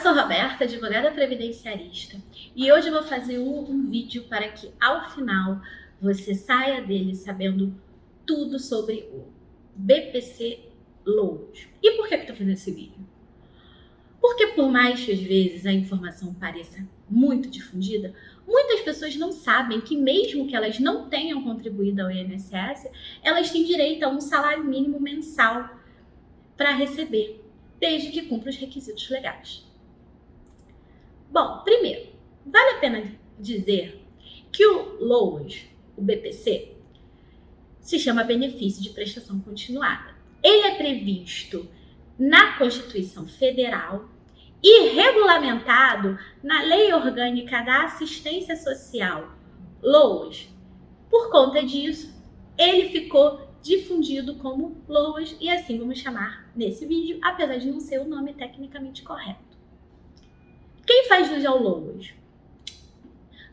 sou Roberta, advogada previdenciarista, e hoje eu vou fazer um vídeo para que ao final você saia dele sabendo tudo sobre o BPC Loas. E por que eu estou fazendo esse vídeo? Porque por mais que às vezes a informação pareça muito difundida, muitas pessoas não sabem que mesmo que elas não tenham contribuído ao INSS, elas têm direito a um salário mínimo mensal para receber, desde que cumpra os requisitos legais. Bom, primeiro, vale a pena dizer que o LOAS, o BPC, se chama Benefício de Prestação Continuada. Ele é previsto na Constituição Federal e regulamentado na Lei Orgânica da Assistência Social, LOAS. Por conta disso, ele ficou difundido como LOAS e assim vamos chamar nesse vídeo, apesar de não ser o nome tecnicamente correto. Quem faz jus ao LOAS?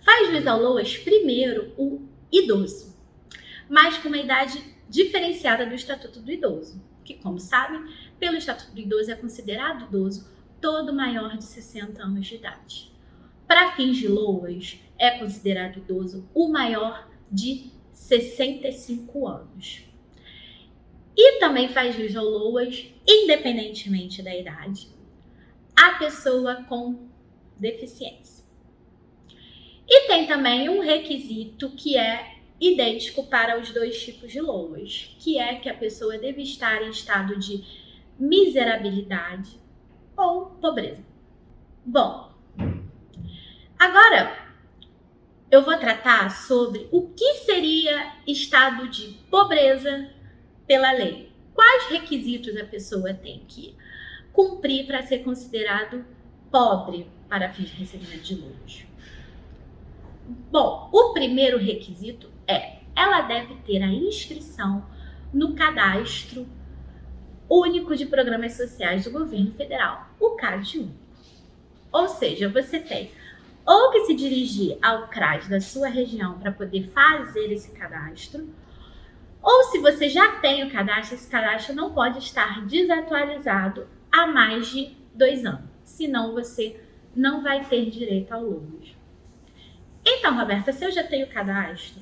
Faz jus ao LOAS primeiro o idoso, mas com uma idade diferenciada do Estatuto do Idoso, que, como sabem, pelo Estatuto do Idoso é considerado idoso todo maior de 60 anos de idade. Para fins de LOAS, é considerado idoso o maior de 65 anos. E também faz jus ao LOAS, independentemente da idade, a pessoa com deficiência. E tem também um requisito que é idêntico para os dois tipos de LOAS, que é que a pessoa deve estar em estado de miserabilidade ou pobreza. Bom, agora eu vou tratar sobre o que seria estado de pobreza pela lei. Quais requisitos a pessoa tem que cumprir para ser considerado pobre para fins de recebimento de LOAS? Bom, o primeiro requisito ela deve ter a inscrição no Cadastro Único de Programas Sociais do Governo Federal, o CAD único. Ou seja, você tem ou que se dirigir ao CRAS da sua região para poder fazer esse cadastro, ou se você já tem o cadastro, esse cadastro não pode estar desatualizado há mais de 2 anos, senão você não vai ter direito ao LOAS. Então, Roberta, se eu já tenho cadastro,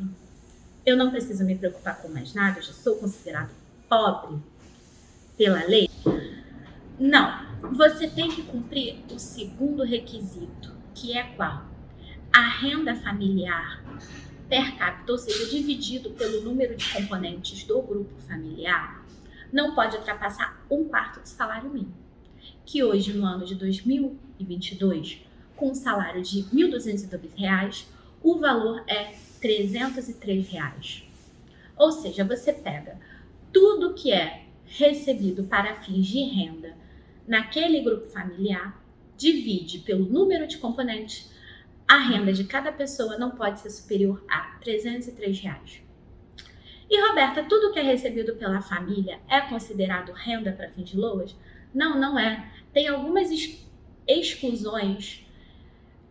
eu não preciso me preocupar com mais nada, eu já sou considerado pobre pela lei? Não, você tem que cumprir o segundo requisito, que é qual? A renda familiar per capita, ou seja, dividido pelo número de componentes do grupo familiar, não pode ultrapassar 1/4 do salário mínimo, que hoje, no ano de 2022, com um salário de R$ 1.202, o valor é R$ 303. Ou seja, você pega tudo que é recebido para fins de renda naquele grupo familiar, divide pelo número de componentes, a renda de cada pessoa não pode ser superior a R$ 303. E, Roberta, tudo que é recebido pela família é considerado renda para fins de LOAS? Não, não é. Tem algumas exclusões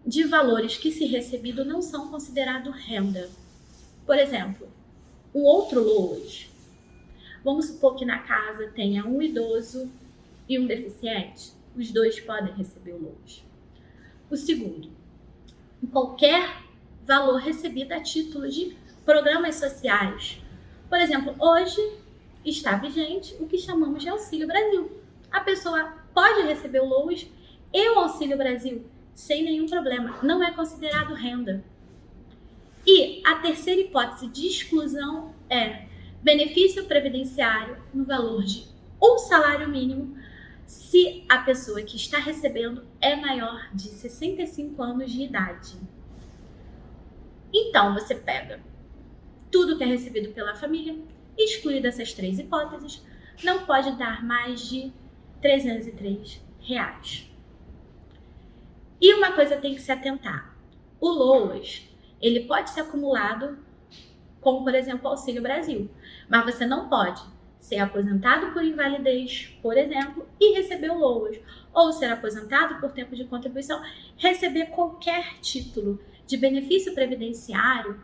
de valores que, se recebido, não são considerados renda. Por exemplo, um outro LOAS. Vamos supor que na casa tenha um idoso e um deficiente. Os dois podem receber o LOAS. O segundo, qualquer valor recebido a título de programas sociais. Por exemplo, hoje está vigente o que chamamos de Auxílio Brasil. A pessoa pode receber o LOAS e o Auxílio Brasil sem nenhum problema, não é considerado renda. E a terceira hipótese de exclusão é benefício previdenciário no valor de um salário mínimo se a pessoa que está recebendo é maior de 65 anos de idade. Então, você pega tudo que é recebido pela família, exclui dessas 3 hipóteses, não pode dar mais de R$ 303. E uma coisa tem que se atentar. O LOAS, ele pode ser acumulado com, por exemplo, o Auxílio Brasil, mas você não pode ser aposentado por invalidez, por exemplo, e receber o LOAS, ou ser aposentado por tempo de contribuição, receber qualquer título de benefício previdenciário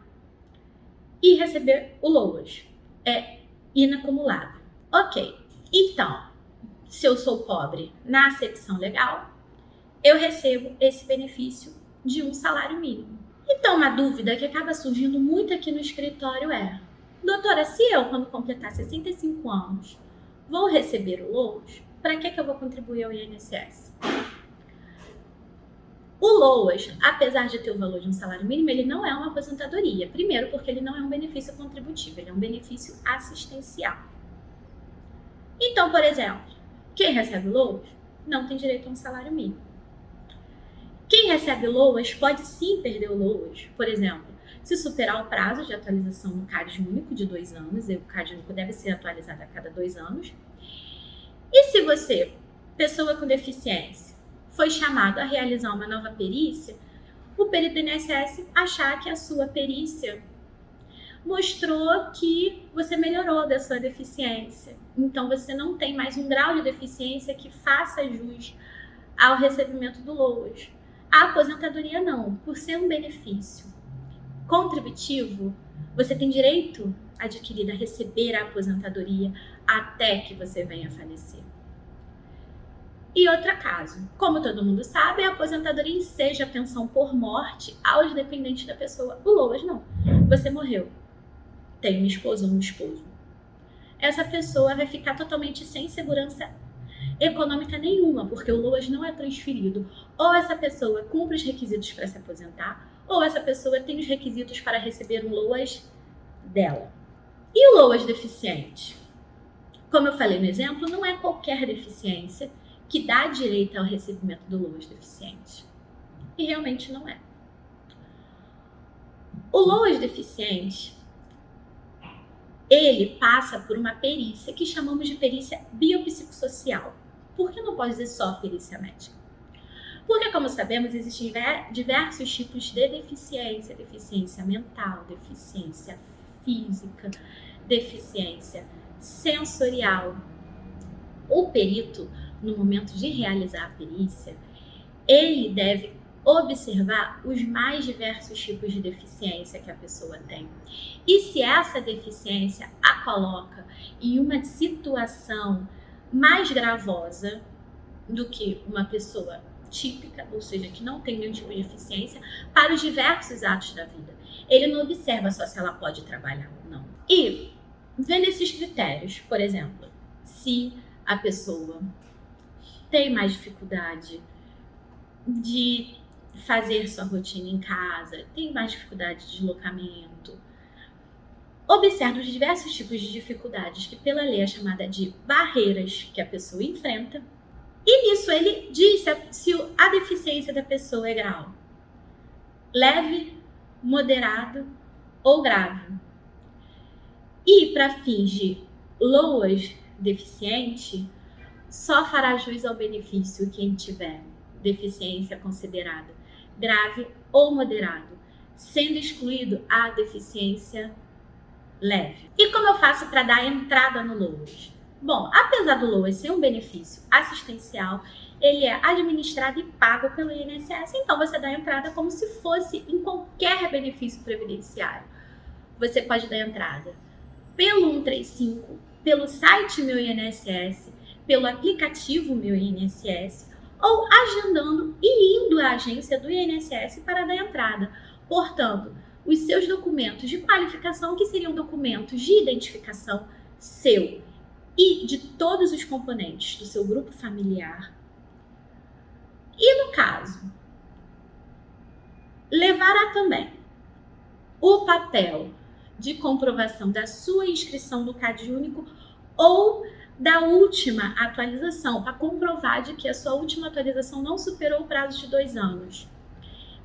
e receber o LOAS. É inacumulável. Ok, então, se eu sou pobre na acepção legal, eu recebo esse benefício de um salário mínimo. Então, uma dúvida que acaba surgindo muito aqui no escritório é: doutora, se eu, quando completar 65 anos, vou receber o LOAS, para que eu vou contribuir ao INSS? O LOAS, apesar de ter o valor de um salário mínimo, ele não é uma aposentadoria. Primeiro, porque ele não é um benefício contributivo, ele é um benefício assistencial. Então, por exemplo, quem recebe o LOAS não tem direito a um salário mínimo. Quem recebe o LOAS pode sim perder o LOAS, por exemplo, se superar o prazo de atualização no CAD único de 2 anos, e o CAD único deve ser atualizado a cada 2 anos. E se você, pessoa com deficiência, foi chamado a realizar uma nova perícia, o perito do INSS achar que a sua perícia mostrou que você melhorou da sua deficiência. Então, você não tem mais um grau de deficiência que faça jus ao recebimento do LOAS. A aposentadoria não, por ser um benefício contributivo, você tem direito adquirido a receber a aposentadoria até que você venha a falecer. E outro caso, como todo mundo sabe, a aposentadoria seja a pensão por morte aos dependentes da pessoa. O LOAS não. Você morreu, tem uma esposa ou um esposo. Essa pessoa vai ficar totalmente sem segurança econômica nenhuma, porque o LOAS não é transferido. Ou essa pessoa cumpre os requisitos para se aposentar, ou essa pessoa tem os requisitos para receber um LOAS dela. E o LOAS deficiente? Como eu falei no exemplo, não é qualquer deficiência que dá direito ao recebimento do LOAS deficiente. E realmente não é. O LOAS deficiente, ele passa por uma perícia que chamamos de perícia biopsicossocial. Por que não pode dizer só perícia médica? Porque, como sabemos, existem diversos tipos de deficiência. Deficiência mental, deficiência física, deficiência sensorial. O perito, no momento de realizar a perícia, ele deve observar os mais diversos tipos de deficiência que a pessoa tem. E se essa deficiência a coloca em uma situação mais gravosa do que uma pessoa típica, ou seja, que não tem nenhum tipo de deficiência, para os diversos atos da vida. Ele não observa só se ela pode trabalhar ou não. E, vendo esses critérios, por exemplo, se a pessoa tem mais dificuldade de fazer sua rotina em casa, tem mais dificuldade de deslocamento, observa os diversos tipos de dificuldades que pela lei é chamada de barreiras que a pessoa enfrenta, e nisso ele diz se a deficiência da pessoa é grau leve, moderado ou grave. E para fins de LOAS deficiente, só fará jus ao benefício quem tiver deficiência considerada grave ou moderado, sendo excluído a deficiência leve. E como eu faço para dar entrada no LOAS? Bom, apesar do LOAS ser um benefício assistencial, ele é administrado e pago pelo INSS, então você dá entrada como se fosse em qualquer benefício previdenciário. Você pode dar entrada pelo 135, pelo site Meu INSS, pelo aplicativo Meu INSS, ou agendando e indo à agência do INSS para dar entrada. Portanto, os seus documentos de qualificação, que seriam documentos de identificação seu e de todos os componentes do seu grupo familiar. E no caso, levará também o papel de comprovação da sua inscrição no CAD único ou da última atualização, para comprovar de que a sua última atualização não superou o prazo de 2 anos.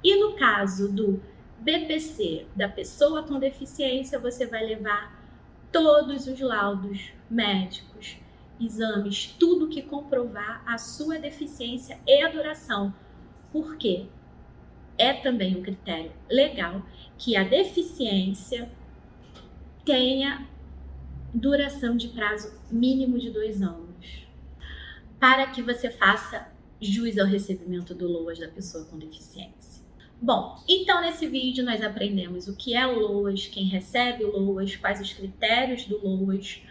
E no caso do BPC, da pessoa com deficiência, você vai levar todos os laudos médicos, exames, tudo que comprovar a sua deficiência e a duração. Por quê? É também um critério legal que a deficiência tenha duração de prazo mínimo de 2 anos, para que você faça jus ao recebimento do LOAS da pessoa com deficiência. Bom, então nesse vídeo nós aprendemos o que é o LOAS, quem recebe o LOAS, quais os critérios do LOAS,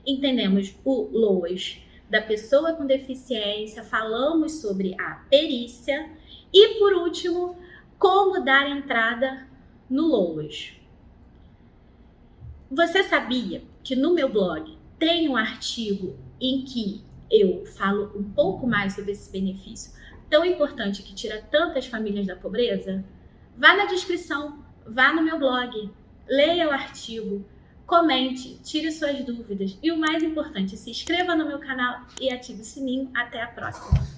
entendemos o LOAS da pessoa com deficiência, falamos sobre a perícia e, por último, como dar entrada no LOAS. Você sabia que no meu blog tem um artigo em que eu falo um pouco mais sobre esse benefício tão importante que tira tantas famílias da pobreza? Vá na descrição, vá no meu blog, leia o artigo, comente, tire suas dúvidas e o mais importante, se inscreva no meu canal e ative o sininho. Até a próxima!